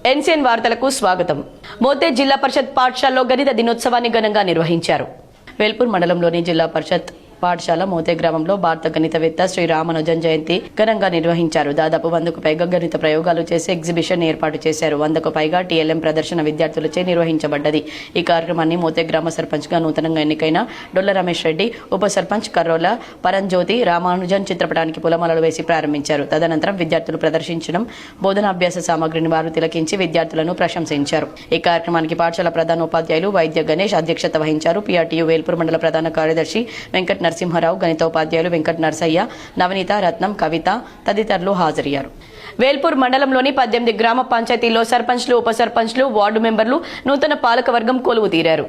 NCN వార్తలకు స్వాగతం. మోతే జిల్లా పరిషత్ పాఠశాలలో గణిత దినోత్సవాన్ని ఘనంగా నిర్వహించారు. వేల్పూర్ మండలంలోని జిల్లా పరిషత్ పాఠశాల మోతే గ్రామంలో భారత గణితవేత్త శ్రీ రామానుజన్ జయంతి ఘనంగా నిర్వహించారు. దాదాపు 100కు పైగా గణిత ప్రయోగాలు చేసి ఎగ్జిబిషన్ ఏర్పాటు చేశారు. 100కు పైగా టీఎల్ఎం ప్రదర్శన విద్యార్థులచే నిర్వహించబడ్డది. ఈ కార్యక్రమాన్ని మోతే గ్రామ సర్పంచ్ గా నూతనంగా ఎన్నికైన డొల్ల రమేష్ రెడ్డి, ఉప సర్పంచ్ కర్రోల పరంజ్యోతి రామానుజన్ చిత్రపటానికి పూలమాలలు వేసి ప్రారంభించారు. తదనంతరం విద్యార్థులు ప్రదర్శించడం బోధనాభ్యాస సామగ్రిని వారు తిలకించి విద్యార్థులను ప్రశంసించారు. ఈ కార్యక్రమానికి పాఠశాల ప్రధానోపాధ్యాయులు వైద్య గణేష్ అధ్యక్షత వహించారు. పీఆర్టీయూ వేల్పూర్ మండల ప్రధాన కార్యదర్శి వెంకట నరసింహారావు, గణితోపాధ్యాయులు వెంకట నరసయ్య, నవనీత, రత్నం, కవిత తదితరులు హాజరయ్యారు. వేల్పూర్ మండలంలోని 18 గ్రామ పంచాయతీల్లో సర్పంచ్లు, ఉప సర్పంచ్లు, వార్డు మెంబర్లు నూతన పాలకవర్గం కొలువు తీరారు.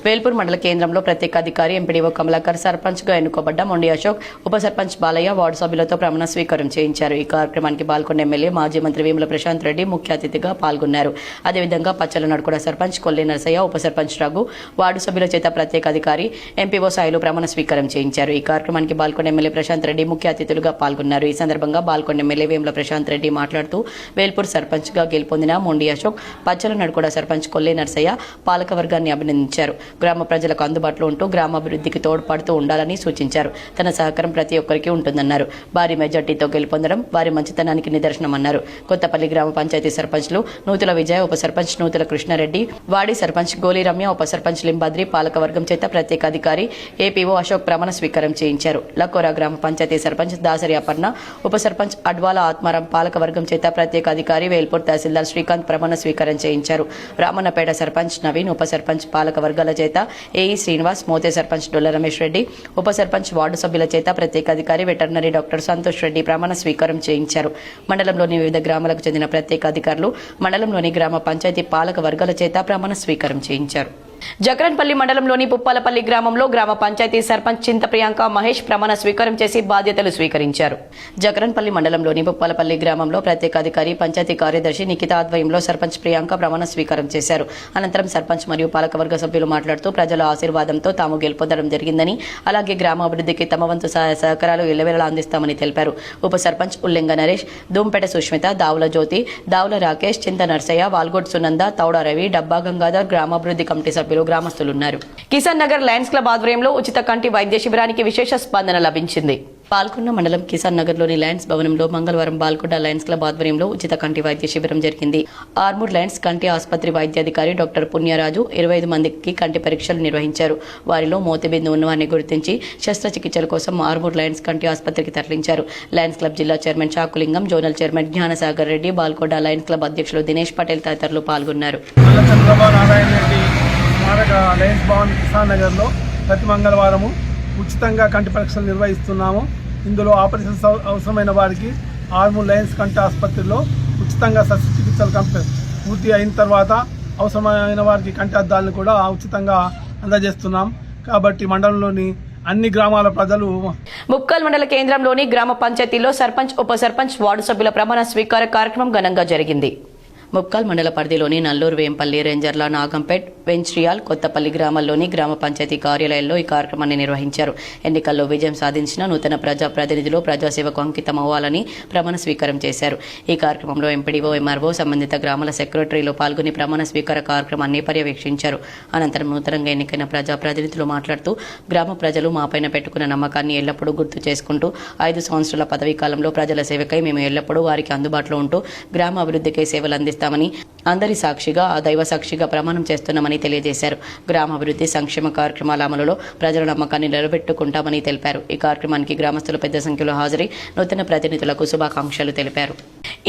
వేల్పూర్ మండల కేంద్రంలో ప్రత్యేక అధికారి ఎంపీడీఓ కమలాకర్ సర్పంచ్ గా ఎన్నుకోబడ్డ మొండి అశోక్, ఉప సర్పంచ్ బాలయ్య వార్డు సభ్యులతో ప్రమాణ స్వీకారం చేయించారు. ఈ కార్యక్రమానికి పాల్గొన్న ఎమ్మెల్యే మాజీ మంత్రి వేముల ప్రశాంత్ రెడ్డి ముఖ్య అతిథిగా పాల్గొన్నారు. అదేవిధంగా పచ్చల నడుకుడ సర్పంచ్ కొల్లి నరసయ్య, ఉప సర్పంచ్ రఘు, వార్డు సభ్యుల చేత ప్రత్యేక అధికారి ఎంపీఓ సాయిలు ప్రమాణ స్వీకారం చేయించారు. ఈ కార్యక్రమానికి పాల్గొన్న ఎమ్మెల్యే ప్రశాంత్ రెడ్డి ముఖ్య అతిథులుగా పాల్గొన్నారు. ఈ సందర్భంగా పాల్గొన్న ఎమ్మెల్యే వేముల ప్రశాంత్ రెడ్డి మాట్లాడుతూ వేల్పూర్ సర్పంచ్ గా గెలుపొందిన మొండి అశోక్, పచ్చల నడుకుడ సర్పంచ్ కొల్లి నరసయ్య పాలకవర్గాన్ని అభినందించారు. గ్రామ ప్రజలకు అందుబాటులో ఉంటూ గ్రామాభివృద్ధికి తోడ్పడుతూ ఉండాలని సూచించారు. తన సహకారం ప్రతి ఒక్కరికి ఉంటుందన్నారు. భారీ మెజార్టీతో గెలుపొందడం వారి మంచితనానికి నిదర్శనమన్నారు. కొత్తపల్లి గ్రామ పంచాయతీ సర్పంచ్లు నూతుల విజయ, ఉప సర్పంచ్ నూతుల కృష్ణారెడ్డి, వాడి సర్పంచ్ గోలి రమ్య, ఉప సర్పంచ్ లింబాద్రి పాలకవర్గం చేత ప్రత్యేక అధికారి ఏపీఓ అశోక్ ప్రమాణ స్వీకారం చేయించారు. లకోరా గ్రామ పంచాయతీ సర్పంచ్ దాసరి అపర్ణ, ఉప సర్పంచ్ అడ్వాల ఆత్మారాం పాలకవర్గం చేత ప్రత్యేక అధికారి వేల్పూర్ తహసీల్దార్ శ్రీకాంత్ ప్రమాణ స్వీకారం చేయించారు. రామన్నపేట సర్పంచ్ నవీన్, ఉప సర్పంచ్ పాలకవర్గాల చేత ఏఈ శ్రీనివాస్, మోతే సర్పంచ్ డొల్ల రమేష్ రెడ్డి, ఉప సర్పంచ్ వార్డు సభ్యుల చేత ప్రత్యేక అధికారి వెటర్నరీ డాక్టర్ సంతోష్ రెడ్డి ప్రమాణ స్వీకారం చేయించారు. మండలంలోని వివిధ గ్రామాలకు చెందిన ప్రత్యేక అధికారులు మండలంలోని గ్రామ పంచాయతీ పాలక వర్గాల చేత ప్రమాణ స్వీకారం చేయించారు. జక్రన్పల్లి మండలంలోని పుప్పాలపల్లి గ్రామంలో గ్రామ పంచాయతీ సర్పంచ్ చింత ప్రియాంక మహేష్ ప్రమాణ స్వీకారం చేసి బాధ్యతలు స్వీకరించారు. జక్రన్పల్లి మండలంలోని పుప్పాలపల్లి గ్రామంలో ప్రత్యేక అధికారి పంచాయతీ కార్యదర్శి నిఖిత ఆధ్వర్యంలో సర్పంచ్ ప్రియాంక ప్రమాణ స్వీకారం చేశారు. అనంతరం సర్పంచ్ మరియు పాలకవర్గ సభ్యులు మాట్లాడుతూ ప్రజల ఆశీర్వాదంతో తాము గెలుపొందడం జరిగిందని, అలాగే గ్రామాభివృద్ధికి తమ వంతు సహకారాలు ఎల్లవేళలా అందిస్తామని తెలిపారు. ఉప సర్పంచ్ ఉల్లెంగ నరేష్, దూంపేట సుష్మిత, దావుల జ్యోతి, దావుల రాకేష్, చింత నర్సయ్య, వాల్గోడ్ సునంద, తౌడ రవి, డబ్బా గంగాధర్ గ్రామాభివృద్ధి కమిటీ సభ్యులు గ్రామస్తులున్నారు. కిసాన్ నగర్ లయన్స్ క్లబ్ ఆధ్వర్యంలో ఉచిత కంటి వైద్య శిబిరానికి విశేష స్పందన లభించింది. పాల్గొన్న మండలం కిసాన్ నగర్ లోని లయన్స్ భవనంలో మంగళవారం బాల్కొండ లయన్స్ క్లబ్ ఆధ్వర్యంలో ఉచిత కంటి వైద్య శిబిరం జరిగింది. ఆర్మూర్ లయన్స్ కంటి ఆసుపత్రి వైద్యాధికారి డాక్టర్ పుణ్యరాజు 25 మందికి కంటి పరీక్షలు నిర్వహించారు. వారిలో మోతిబిందు ఉన్నవారిని గుర్తించి శస్త్రచికిత్సల కోసం ఆర్మూర్ లయన్స్ కంటి ఆసుపత్రికి తరలించారు. లయన్స్ క్లబ్ జిల్లా chairman Chakulingam, zonal chairman Gnanasagar Reddy, Balkonda lions club అధ్యక్షులు దినేష్ పటేల్ తదితరులు పాల్గొన్నారు. లయన్స్ భవన్ కిసాన్ నగర్లో ప్రతి మంగళవారము ఉచితంగా కంటి పరీక్షలు నిర్వహిస్తున్నాము. ఇందులో ఆపరేషన్ అవసరమైన వారికి ఆర్మూర్ లయన్స్ కంటి ఆసుపత్రిలో ఉచితంగా శస్త్రచికిత్సలు పూర్తి అయిన తర్వాత అవసరమైన వారికి కంటి అద్దాలను కూడా ఉచితంగా అందజేస్తున్నాం. కాబట్టి మండలంలోని అన్ని గ్రామాల ప్రజలు ముక్కల్ మండల కేంద్రంలోని గ్రామ పంచాయతీలో సర్పంచ్, ఉప సర్పంచ్, వార్డు సభ్యుల ప్రమాణ స్వీకార కార్యక్రమం ఘనంగా జరిగింది. ముక్కల్ మండల పరిధిలోని నల్లూరు, వేంపల్లి, రేంజర్ల, నాగంపేట్, వెంచ్రియాల్, కొత్తపల్లి గ్రామాల్లోని గ్రామ పంచాయతీ కార్యాలయాల్లో ఈ కార్యక్రమాన్ని నిర్వహించారు. ఎన్నికల్లో విజయం సాధించిన నూతన ప్రజాప్రతినిధులు ప్రజాసేవకు అంకితం అవ్వాలని ప్రమాణ స్వీకారం చేశారు. ఈ కార్యక్రమంలో ఎంపీడీఓ, ఎంఆర్ఓ, సంబంధిత గ్రామాల సెక్రటరీలు పాల్గొని ప్రమాణ స్వీకార కార్యక్రమాన్ని పర్యవేక్షించారు. అనంతరం నూతనంగా ఎన్నికైన ప్రజాప్రతినిధులు మాట్లాడుతూ గ్రామ ప్రజలు మాపైన పెట్టుకున్న నమ్మకాన్ని ఎల్లప్పుడూ గుర్తు చేసుకుంటూ 5 సంవత్సరాల పదవీ కాలంలో ప్రజల సేవకై మేము ఎల్లప్పుడూ వారికి అందుబాటులో ఉంటూ గ్రామ అభివృద్ధికై సేవలు అందిస్తామని అందరి సాక్షిగా, ఆ దైవ సాక్షిగా ప్రమాణం చేస్తున్నామని తెలియజేశారు. గ్రామాభివృద్ధి సంక్షేమ కార్యక్రమాల అమలులో ప్రజల నమ్మకాన్ని నిలబెట్టుకుంటామని తెలిపారు. ఈ కార్యక్రమానికి గ్రామస్తులు పెద్ద సంఖ్యలో హాజరై నూతన ప్రతినిధులకు శుభాకాంక్షలు తెలిపారు.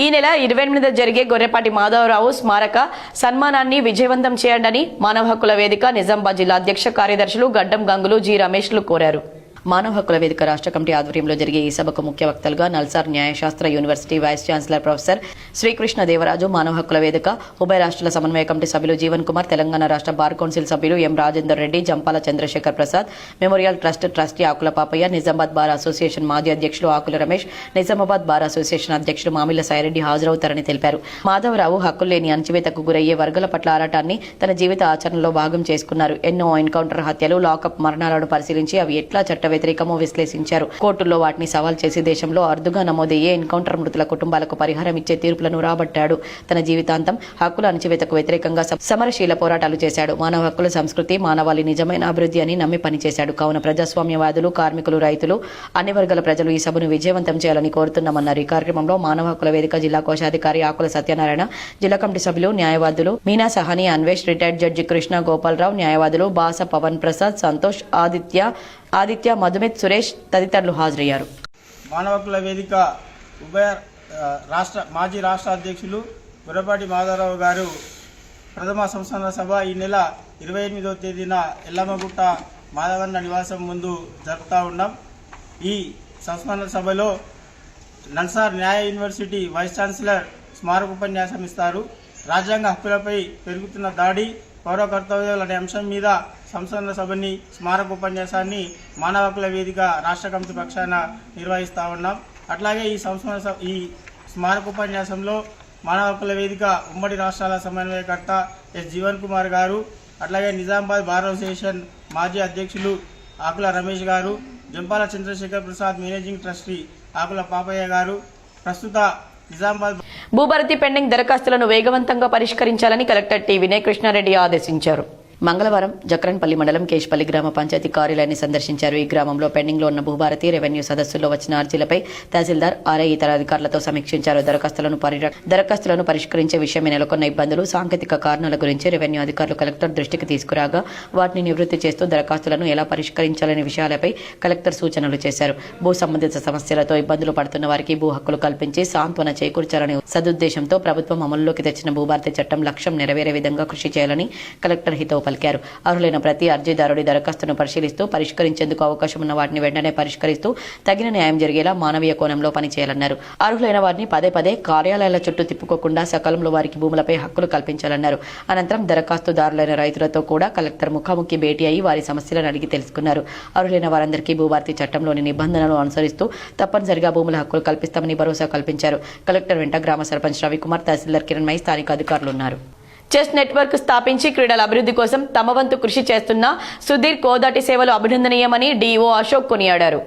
ఈ నెల 28న జరిగే గొర్రెపాటి మాధవరావు స్మారక సన్మానాన్ని విజయవంతం చేయండి మానవ హక్కుల వేదిక నిజామాబాద్ జిల్లా అధ్యక్ష కార్యదర్శులు గడ్డం గంగులు, జి రమేష్లు కోరారు. మానవ హక్కుల వేదిక రాష్ట్ర కమిటీ ఆధ్వర్యంలో జరిగే ఈ సభకు ముఖ్య వక్తలుగా నల్సార్ న్యాయశాస్త్ర university vice chancellor professor Srikrishna Devaraju, మానవ హక్కుల వేదిక ఉభయ రాష్ట్రాల సమన్వయ కమిటీ సభ్యులు జీవన్ కుమార్, తెలంగాణ రాష్ట్ర బార్ కౌన్సిల్ సభ్యులు M Rajender Reddy, Jampala Chandrashekar Prasad, memorial trust trustee Akula Papaiah, Nizamabad bar association మాజీ అధ్యక్షులు ఆకుల రమేష్, నిజామాబాద్ బార్ అసోసియేషన్ అధ్యక్షులు మామిళ్ల సాయిరెడ్డి హాజరవుతారని తెలిపారు. మాధవరావు హక్కులు లేని అణచివేతకు గురయ్యే వర్గాల పట్ల ఆరాటాన్ని తన జీవిత ఆచరణలో భాగం చేసుకున్నారు. ఎన్నో ఎన్కౌంటర్ హత్యలు, లాకప్ మరణాలను పరిశీలించి అవి ఎట్లా చట్టవేత్త వ్యతిరేకమో విశ్లేషించారు. కోర్టుల్లో వాటిని సవాల్ చేసి దేశంలో అరుదుగా నమోదయ్యే ఎన్కౌంటర్ మృతుల కుటుంబాలకు పరిహారం ఇచ్చే తీర్పులను రాబట్టాడు. తన జీవితాంతం హక్కుల అణచివేతకు వ్యతిరేకంగా సమరశీల పోరాటాలు చేశాడు. మానవ హక్కుల సంస్కృతి మానవాళి నిజమైన అభివృద్ధి అని నమ్మి పనిచేశాడు. కావున ప్రజాస్వామ్యవాదులు, కార్మికులు, రైతులు, అన్ని వర్గాల ప్రజలు ఈ సభను విజయవంతం చేయాలని కోరుతున్నామన్నారు. ఈ కార్యక్రమంలో మానవ హక్కుల వేదిక జిల్లా కోశాధికారి ఆకుల సత్యనారాయణ, జిల్లా కమిటీ సభ్యులు, న్యాయవాదులు మీనా సహాని, అన్వేష్, రిటైర్డ్ జడ్జి కృష్ణ గోపాలరావు, న్యాయవాదులు బాస పవన్ ప్రసాద్, సంతోష్, ఆదిత్య, మధుమిత్, సురేష్ తదితరులు హాజరయ్యారు. మానవ హక్కుల వేదిక ఉభయ మాజీ రాష్ట్ర అధ్యక్షులు గురపాటి మాధవరావు గారు ప్రథమ సంస్థాన సభ ఈ నెల 28వ తేదీన ఎల్లమ్మగుట్ట మాధవన్న నివాసం ముందు జరుపుతూ ఉన్నాం. ఈ సంస్థాన సభలో నల్సార్ న్యాయ యూనివర్సిటీ వైస్ ఛాన్సలర్ స్మారక ఉపన్యాసం ఇస్తారు. రాజ్యాంగ హక్కులపై పెరుగుతున్న దాడి, పౌర కర్తవ్యాలు అనే అంశం మీద సంస్థాన సభని స్మారక ఉపన్యాసాన్ని మానవ హక్కుల వేదిక రాష్ట్ర కమిటీ పక్షాన నిర్వహిస్తూ ఉన్నాం. అట్లాగే ఈ స్మారక ఉపన్యాసంలో మానవ హక్కుల వేదిక ఉమ్మడి రాష్ట్రాల సమన్వయకర్త ఎస్ జీవన్ కుమార్ గారు, అట్లాగే నిజామాబాద్ బార్ అసోసియేషన్ మాజీ అధ్యక్షులు ఆకుల రమేష్ గారు, జంపాల చంద్రశేఖర్ ప్రసాద్ మేనేజింగ్ ట్రస్టీ ఆకుల పాపయ్య గారు, ప్రస్తుత నిజామాబాద్ భూభారతి పెండింగ్ దరఖాస్తులను వేగవంతంగా పరిష్కరించాలని కలెక్టర్ టి వినయ్ కృష్ణారెడ్డి ఆదేశించారు. మంగళవారం జక్రన్పల్లి మండలం కేశపల్లి గ్రామ పంచాయతీ కార్యాలయాన్ని సందర్శించారు. ఈ గ్రామంలో పెండింగ్ లో ఉన్న భూభారతి రెవెన్యూ సదస్సుల్లో వచ్చిన అర్జీలపై తహసీల్దార్, ఆర్ఐ ఇతర అధికారులతో సమీక్షించారు. దరఖాస్తులను పరిష్కరించే విషయమై నెలకొన్న ఇబ్బందులు, సాంకేతిక కారణాల గురించి రెవెన్యూ అధికారులు కలెక్టర్ దృష్టికి తీసుకురాగా వాటిని నివృత్తి చేస్తూ దరఖాస్తులను ఎలా పరిష్కరించాలనే విషయాలపై కలెక్టర్ సూచనలు చేశారు. భూ సంబంధిత సమస్యలతో ఇబ్బందులు పడుతున్న వారికి భూ హక్కులు కల్పించి సాంత్వన చేకూర్చాలనే సదుద్దేశంతో ప్రభుత్వం అమలులోకి తెచ్చిన భూభారతి చట్టం లక్ష్యం నెరవేరే విధంగా కృషి చేయాలని కలెక్టర్ హితవు పలికారు. అర్హులైన ప్రతి అర్జీదారుడి దరఖాస్తును పరిశీలిస్తూ పరిష్కరించేందుకు అవకాశం ఉన్న వాటిని వెంటనే పరిష్కరిస్తూ తగిన న్యాయం జరిగేలా మానవీయ కోణంలో పనిచేయాలన్నారు. అర్హులైన వారిని పదే కార్యాలయాల చుట్టూ తిప్పుకోకుండా సకాలంలో వారికి భూములపై హక్కులు కల్పించాలన్నారు. అనంతరం దరఖాస్తుదారులైన రైతులతో కూడా కలెక్టర్ ముఖాముఖి భేటీ అయి వారి సమస్యలను అడిగి తెలుసుకున్నారు. అర్హులైన వారందరికీ భూభారతి చట్టంలోని నిబంధనలు అనుసరిస్తూ తప్పనిసరిగా భూముల హక్కులు కల్పిస్తామని భరోసా కల్పించారు. కలెక్టర్ వెంట గ్రామ సర్పంచ్ రవికుమార్, తహసీల్దార్ కిరణ్మయి, స్థానిక అధికారులు ఉన్నారు. చెస్ నెట్వర్క్ స్థాపించి క్రీడల అభివృద్ధి కోసం తమ వంతు కృషి చేస్తున్న సుధీర్ కోదాటి సేవలు అభినందనీయమని డిఓ అశోక్ కొనియాడారు.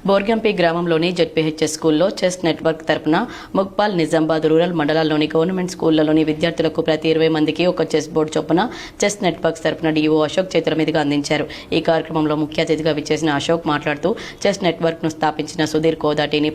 బోర్గంపి గ్రామంలోని జెడ్పీహెచ్ఎస్ స్కూల్లో చెస్ నెట్వర్క్ తరపున ముక్పాల్, నిజామాబాద్ రూరల్ మండలాల్లోని గవర్నమెంట్ స్కూళ్లలోని విద్యార్థులకు ప్రతి 20 మందికి ఒక చెస్ బోర్డు చొప్పున చెస్ నెట్వర్క్ తరపున డిఓ అశోక్ చేతుల మీదుగా అందించారు. ఈ కార్యక్రమంలో ముఖ్య అతిథిగా విచ్చేసిన అశోక్ మాట్లాడుతూ చెస్ నెట్వర్క్ ను స్థాపించిన సుధీర్ కోదాటిని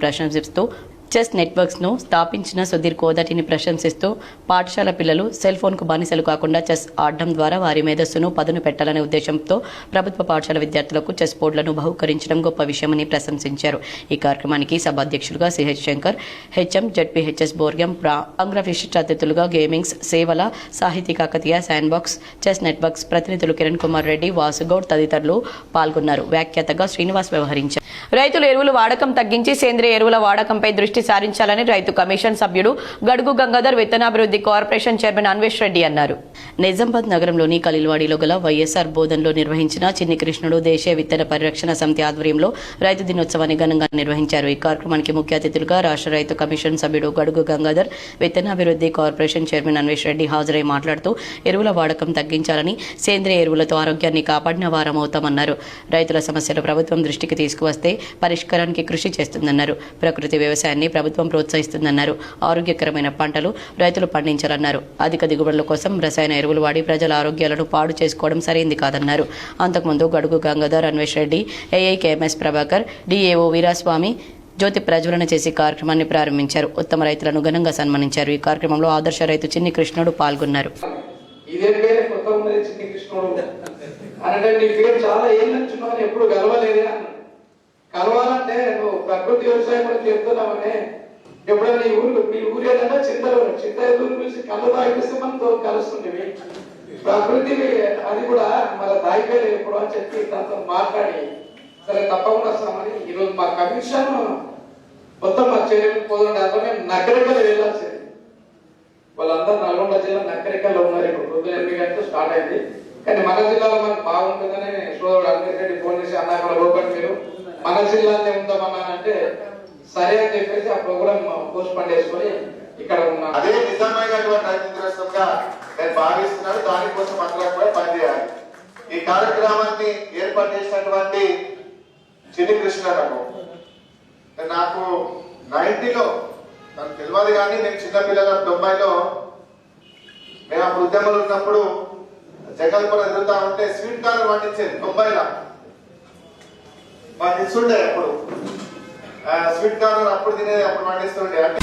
ప్రశంసిస్తూ పాఠశాల పిల్లలు సెల్ ఫోన్ కు బానిసలు కాకుండా చెస్ ఆడడం ద్వారా వారి మేధస్సును పదును పెట్టాలనే ఉద్దేశంతో ప్రభుత్వ పాఠశాల విద్యార్థులకు చెస్ బోర్డులను బహుకరించడం గొప్ప విషయమని ప్రశంసించారు. ఈ కార్యక్రమానికి సభాధ్యక్షులుగా CH Shankar, HM ZPHS Borgam, ఆంగ్ల విశిష్ట అతిథులుగా గేమింగ్స్ సేవల, Sahithi Kakatiya, sand box, chess networks ప్రతినిధులు కిరణ్ కుమార్ రెడ్డి, వాసుగౌడ్ తదితరులు పాల్గొన్నారు. వ్యాఖ్యాతగా శ్రీనివాస్ వ్యవహరించారు. రైతులు ఎరువుల వాడకం తగ్గించి సేంద్రియ ఎరువుల వాడకంపై దృష్టి సారించాలని రైతు కమిషన్ సభ్యుడు గడుగు గంగాధర్, విత్తనాభివృద్ధి కార్పొరేషన్ చైర్మన్ అన్వేష్ రెడ్డి అన్నారు. నిజామాబాద్ నగరంలోని ఖలీల్వాడిలో గల వైఎస్ఆర్ బోధన్లో నిర్వహించిన చిన్ని కృష్ణుడు దేశీయ విత్తన పరిరక్షణ సమితి ఆధ్వర్యంలో రైతు దినోత్సవాన్ని ఘనంగా నిర్వహించారు. ఈ కార్యక్రమానికి ముఖ్య అతిథులుగా రాష్ట్ర రైతు కమిషన్ సభ్యుడు గడుగు గంగాధర్, విత్తనాభివృద్ధి కార్పొరేషన్ చైర్మన్ అన్వేష్ రెడ్డి హాజరై మాట్లాడుతూ ఎరువుల వాడకం తగ్గించాలని, సేంద్రియ ఎరువులతో ఆరోగ్యాన్ని కాపాడిన వారమవుతామన్నారు. రైతుల సమస్యలు ప్రభుత్వం దృష్టికి తీసుకువస్తే పరిష్కారానికి కృషి చేస్తుందన్నారు. ప్రకృతి వ్యవసాయాన్ని ప్రభుత్వం ప్రోత్సహిస్తుందన్నారు. ఆరోగ్యకరమైన పంటలు రైతులు పండించాలన్నారు. అధిక దిగుబడుల కోసం రసాయన ఎరువులు వాడి ప్రజల ఆరోగ్యాలను పాడు చేసుకోవడం సరైంది కాదన్నారు. అంతకుముందు Gadugu Gangadhar, Anvesh Reddy, AI KMS Prabhakar, DAO Veeraswamy జ్యోతి ప్రజ్వలన చేసి కార్యక్రమాన్ని ప్రారంభించారు. ఉత్తమ రైతులను ఘనంగా సన్మానించారు. ఈ కార్యక్రమంలో ఆదర్శ రైతు చిన్ని కృష్ణుడు పాల్గొన్నారు. కలవాలంటే నువ్వు ప్రకృతి వ్యవసాయం కూడా చేస్తున్నామని ఎప్పుడైనా మీ ఊరు ఏదైనా చింత ఎదురు పిలిచి కళ్ళు తాగిస్తే మనతో కలుస్తుండేవి. ప్రకృతి అది కూడా మన దాయిపోయి ఎప్పుడు అని చెప్పి దాంతో మాట్లాడి సరే తప్పకుండా వస్తామని ఈరోజు మా కమిషన్ మొత్తం మా చర్యలు పోదండి. అందులో మేము నగరికలు వెళ్ళాల్సింది. వాళ్ళందరూ నల్గొండ జిల్లా నగరికల్లో ఉన్నారు. ఇప్పుడు 8 గంటలకు స్టార్ట్ అయింది. కానీ మన జిల్లాలో మనకు బాగుంటుందని సోదరుడు అన్వేష్ రెడ్డి ఫోన్ చేసి అన్నా కూడా లోపలి మీరు మన జిల్లాలో ఉందామన్నానంటే సరే అని చెప్పేసి ఆ ప్రోగ్రామ్ పోస్ట్ పోన్ చేసుకొని ఇక్కడ ఉన్నా. అదే నిజామైనటువంటి రైతుగా నేను భావిస్తున్నాను. దానికోసం అందరం కూడా పనిచేయాలి. ఈ కార్యక్రమాన్ని ఏర్పాటు చేసినటువంటి చిన్ని కృష్ణకు. నాకు 90లో నాకు తెలియదు కానీ నేను చిన్నపిల్లల 90లో మేము అప్పుడు ఉద్యమంలో ఉన్నప్పుడు జగల్పూర్ ఎదుగుతా ఉంటే స్వీట్ కార్న్ పండించేది 90లా మాకు ఇస్తుండే. అప్పుడు స్వీట్ కార్న్ అప్పుడు తినేది, అప్పుడు పండిస్తుండే. అంటే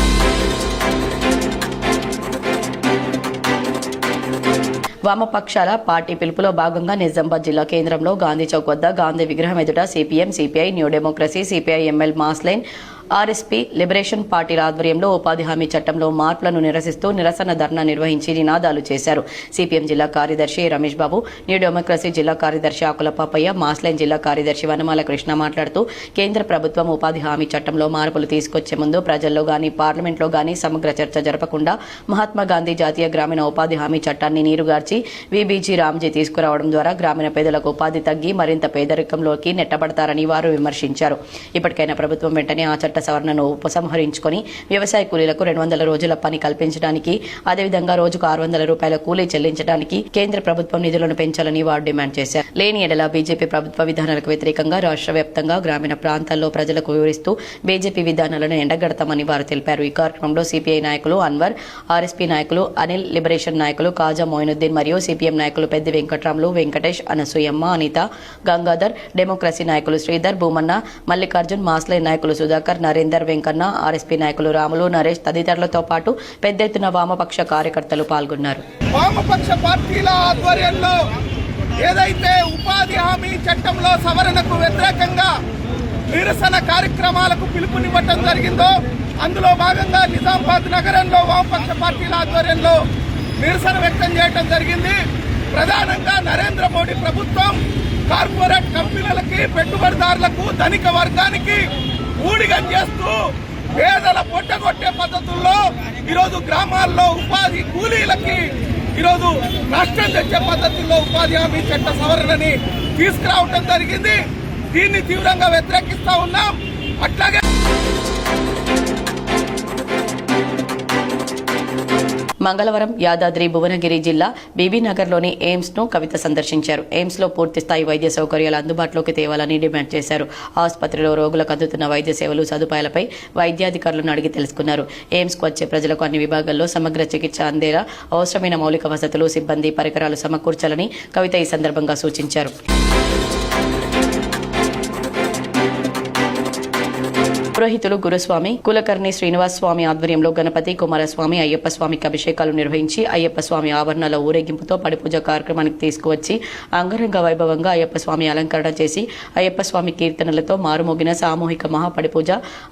వామపక్షాల పార్టీ పిలుపులో భాగంగా నిజామాబాద్ జిల్లా కేంద్రంలో గాంధీ చౌక్ వద్ద గాంధీ విగ్రహం ఎదుట CPM, CPI, new democracy, CPI ML Mass Line, RSP liberation పార్టీల ఆధ్వర్యంలో ఉపాధి హామీ చట్టంలో మార్పులను నిరసిస్తూ నిరసన ధర్నా నిర్వహించి నినాదాలు చేశారు. సిపిఎం జిల్లా కార్యదర్శి రమేష్ బాబు, న్యూ డెమోక్రసీ జిల్లా కార్యదర్శి ఆకుల పాపయ్య, మాస్లైన్ జిల్లా కార్యదర్శి వనమాల కృష్ణ మాట్లాడుతూ కేంద్ర ప్రభుత్వం ఉపాధి హామీ చట్టంలో మార్పులు తీసుకొచ్చే ముందు ప్రజల్లో గానీ పార్లమెంట్లో గానీ సమగ్ర చర్చ జరపకుండా మహాత్మా గాంధీ జాతీయ గ్రామీణ ఉపాధి హామీ చట్టాన్ని నీరుగార్చి విబిజీ రామ్జీ తీసుకురావడం ద్వారా గ్రామీణ పేదలకు ఉపాధి తగ్గి మరింత పేదరికంలోకి నెట్టబడతారని వారు విమర్శించారు. ఇప్పటికైనా ప్రభుత్వం వెంటనే ఆ చట్ట సవరణను ఉపసంహరించుకొని వ్యవసాయ కూలీలకు 200 రోజుల పని కల్పించడానికి, అదేవిధంగా రోజుకు 600 రూపాయల కూలీ చెల్లించడానికి కేంద్ర ప్రభుత్వం నిధులను పెంచాలని వారు డిమాండ్ చేశారు. లేని ఎడల బీజేపీ ప్రభుత్వ విధానాలకు వ్యతిరేకంగా రాష్ట్ర వ్యాప్తంగా గ్రామీణ ప్రాంతాల్లో ప్రజలకు వివరిస్తూ బీజేపీ విధానాలను ఎండగడతామని వారు తెలిపారు. ఈ కార్యక్రమంలో సిపిఐ నాయకులు అన్వర్, ఆర్ఎస్పీ నాయకులు అనిల్, లిబరేషన్ నాయకులు కాజా మొయినుద్దీన్ మరియు సిపిఎం నాయకులు పెద్ది వెంకట్రాములు, వెంకటేష్, అనసూయమ్మ, అనిత, గంగాధర్, డెమోక్రసీ నాయకులు శ్రీధర్, భూమన్న, మల్లికార్జున్, మాస్లైన్ నాయకులు సుధాకర్, నరేందర్, వెంకన్న, ఆర్ఎస్పీ నాయకులు రాములు, నరేష్ తదితరులతో పాటు పెద్ద ఎత్తున వామపక్ష కార్యకర్తలు పాల్గొన్నారు. వామపక్ష పార్టీల ఆధ్వర్యంలో ఏదైతే ఉపాధి హామీ చట్టంలో సవరణకు వ్యతిరేకంగా నిరసన కార్యక్రమాలకు పిలుపునివ్వటం జరిగిందో అందులో భాగంగా నిజామాబాద్ నగరంలో వామపక్ష పార్టీల ఆధ్వర్యంలో నిరసన వ్యక్తం చేయడం జరిగింది. ప్రధానంగా నరేంద్ర మోడీ ప్రభుత్వం కార్పొరేట్ కంపెనీలకి, పెట్టుబడిదారులకు, ధనిక వర్గానికి ఊడిగం చేస్తూ పేదల పొట్టగొట్టే పద్ధతుల్లో ఈరోజు గ్రామాల్లో ఉపాధి కూలీలకి ఈరోజు నష్టం తెచ్చే పద్ధతుల్లో ఉపాధి హామీ చట్ట సవరణని తీసుకురావటం జరిగింది. దీన్ని తీవ్రంగా వ్యతిరేకిస్తా ఉన్నాం. అట్లాగే మంగళవారం యాదాద్రి భువనగిరి జిల్లా బీబీనగర్లోని ఎయిమ్స్ ను కవిత సందర్శించారు. ఎయిమ్స్ లో పూర్తి స్థాయి వైద్య సౌకర్యాలు అందుబాటులోకి తేవాలని డిమాండ్ చేశారు. ఆసుపత్రిలో రోగులకు అందుతున్న వైద్య సేవలు, సదుపాయాలపై వైద్యాధికారులను అడిగి తెలుసుకున్నారు. ఎయిమ్స్ కు వచ్చే ప్రజలకు అన్ని విభాగాల్లో సమగ్ర చికిత్స అందేలా అవసరమైన మౌలిక వసతులు, సిబ్బంది, పరికరాలు సమకూర్చాలని కవిత ఈ సందర్భంగా సూచించారు. పురోహితులు గురుస్వామి కులకర్ణి శ్రీనివాస్ స్వామి ఆధ్వర్యంలో గణపతి, కుమారస్వామి, అయ్యప్ప స్వామికి అభిషేకాలు నిర్వహించి అయ్యప్ప స్వామి ఆభరణాల ఊరేగింపుతో పడిపూజ కార్యక్రమానికి తీసుకువచ్చి అంగరంగ వైభవంగా అయ్యప్ప స్వామి అలంకరణ చేసి అయ్యప్ప స్వామి కీర్తనలతో మారుమోగిన సామూహిక మహాపడిపూజ,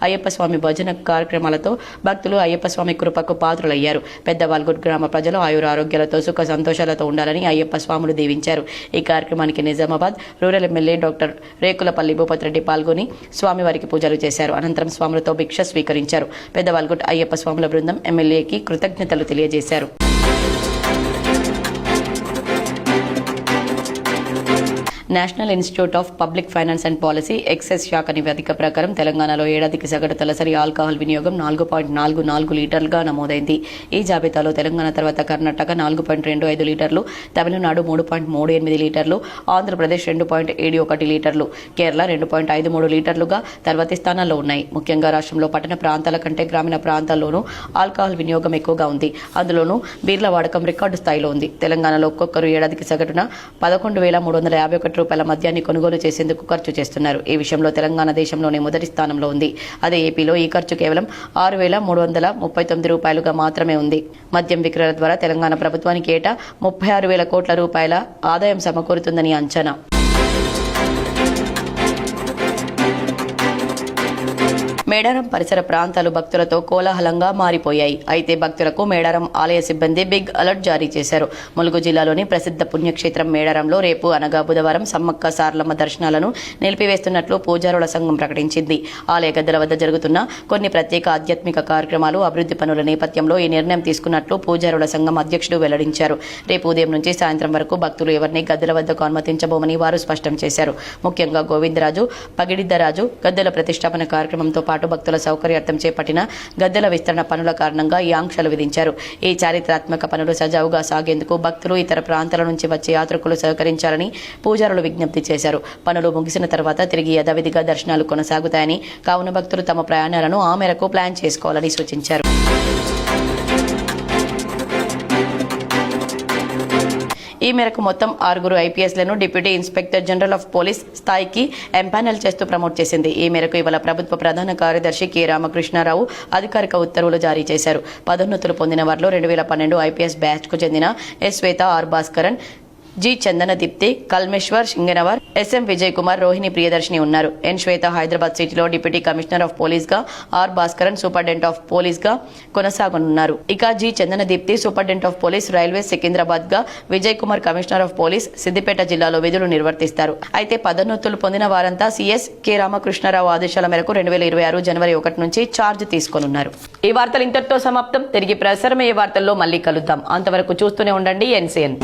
అయ్యప్ప స్వామి భజన కార్యక్రమాలతో భక్తులు అయ్యప్ప స్వామి కృపకు పాత్రులయ్యారు. పెద్దవాల్గొడ్ గ్రామ ప్రజలు ఆయుర ఆరోగ్యాలతో సుఖ సంతోషాలతో ఉండాలని అయ్యప్ప స్వాములు దీవించారు. ఈ కార్యక్రమానికి Nizamabad rural MLA doctor Rekulapalli Bhupathi Reddy పాల్గొని స్వామివారికి పూజలు చేశారు. అనంతరం స్వాములతో భిక్ష స్వీకరించారు. పెద్దవాల్గొట్ అయ్యప్ప స్వాముల బృందం ఎమ్మెల్యేకి కృతజ్ఞతలు తెలియజేశారు. National institute of public finance and policy excise శాఖ నివేదిక ప్రకారం తెలంగాణలో ఏడాదికి సగటు తలసరి ఆల్కహాల్ వినియోగం 4.44 లీటర్లుగా నమోదైంది. ఈ జాబితాలో తెలంగాణ తర్వాత కర్ణాటక 4.25 లీటర్లు, తమిళనాడు 3.38 లీటర్లు, ఆంధ్రప్రదేశ్ 2.71 లీటర్లు, కేరళ 2.53 లీటర్లుగా తర్వాతి స్థానాల్లో ఉన్నాయి. ముఖ్యంగా రాష్ట్రంలో పట్టణ ప్రాంతాల కంటే గ్రామీణ ప్రాంతాల్లోనూ ఆల్కహాల్ వినియోగం ఎక్కువగా ఉంది. అందులోనూ బీర్ల వాడకం రికార్డు స్థాయిలో ఉంది. తెలంగాణలో ఒక్కొక్కరు ఏడాదికి సగటున 11,351 రూపాయల మద్యాన్ని కొనుగోలు చేసేందుకు ఖర్చు చేస్తున్నారు. ఈ విషయంలో తెలంగాణ దేశంలోనే మొదటి స్థానంలో ఉంది. అదే ఏపీలో ఈ ఖర్చు కేవలం 6,339 రూపాయలుగా మాత్రమే ఉంది. మద్యం విక్రయాల ద్వారా తెలంగాణ ప్రభుత్వానికి ఏటా 36,000 కోట్ల రూపాయల ఆదాయం సమకూరుతుందని అంచనా. మేడారం పరిసర ప్రాంతాలు భక్తులతో కోలాహలంగా మారిపోయాయి. అయితే భక్తులకు మేడారం ఆలయ సిబ్బంది బిగ్ అలర్ట్ జారీ చేశారు. ములుగు జిల్లాలోని ప్రసిద్ధ పుణ్యక్షేత్రం మేడారంలో రేపు అనగా బుధవారం సమ్మక్క సారలమ్మ దర్శనాలను నిలిపివేస్తున్నట్లు పూజారుల సంఘం ప్రకటించింది. ఆలయ గద్దెల వద్ద జరుగుతున్న కొన్ని ప్రత్యేక ఆధ్యాత్మిక కార్యక్రమాలు, అభివృద్ధి పనుల నేపథ్యంలో ఈ నిర్ణయం తీసుకున్నట్లు పూజారుల సంఘం అధ్యక్షుడు వెల్లడించారు. రేపు ఉదయం నుంచి సాయంత్రం వరకు భక్తులు ఎవరిని గద్దెల వద్దకు అనుమతించబోమని వారు స్పష్టం చేశారు. ముఖ్యంగా గోవిందరాజు, పగిడిద్దరాజు గద్దెల ప్రతిష్టాపన కార్యక్రమంతో పాటు పాటు భక్తుల సౌకర్యార్థం చేపట్టిన గద్దెల విస్తరణ పనుల కారణంగా ఈ ఆంక్షలు విధించారు. ఈ చారిత్రాత్మక పనులు సజావుగా సాగేందుకు భక్తులు ఇతర ప్రాంతాల నుంచి వచ్చే యాత్రికులు సహకరించాలని పూజారులు విజ్ఞప్తి చేశారు. పనులు ముగిసిన తర్వాత తిరిగి యథావిధిగా దర్శనాలు కొనసాగుతాయని, కావున భక్తులు తమ ప్రయాణాలను ఆ మేరకు ప్లాన్ చేసుకోవాలని సూచించారు. ఈ మేరకు మొత్తం 6 ఐపీఎస్లను deputy inspector general of police స్థాయికి ఎంపానల్ చేస్తూ ప్రమోట్ చేసింది. ఈ మేరకు ఇవాళ ప్రభుత్వ ప్రధాన కార్యదర్శి కె రామకృష్ణారావు అధికారిక ఉత్తర్వులు జారీ చేశారు. పదోన్నతులు పొందిన వారిలో 2012 ఐపీఎస్ బ్యాచ్ కు చెందిన S Shweta, R Bhaskaran, G Chandana Deepthi, Kalmeshwar Singanavar, SM Vijay Kumar, Rohini Priyadarshini ఉన్నారు. ఎన్ శ్వేత హైదరాబాద్ సిటీలో డిప్యూటీ కమిషనర్ ఆఫ్ పోలీస్ గా, R Bhaskaran superintendent of police గా కొనసాగనున్నారు. ఇక G Chandana Deepthi superintendent of police railway Secunderabad గా, Vijay Kumar commissioner of police Siddipet జిల్లాలో విధులు నిర్వర్తిస్తారు. అయితే పదోన్నతులు పొందిన వారంతా సిఎస్ కె రామకృష్ణారావు ఆదేశాల మేరకు 2026 జనవరి 1 నుంచి ఛార్జ్ తీసుకోనున్నారు. ఈ వార్తలు ఇంతటితో సమాప్తం. తిరిగి ప్రసారమయ్యే వార్తల్లో మళ్ళీ కలుద్దాం. అంతవరకు చూస్తూనే ఉండండి ఎన్సీఎన్.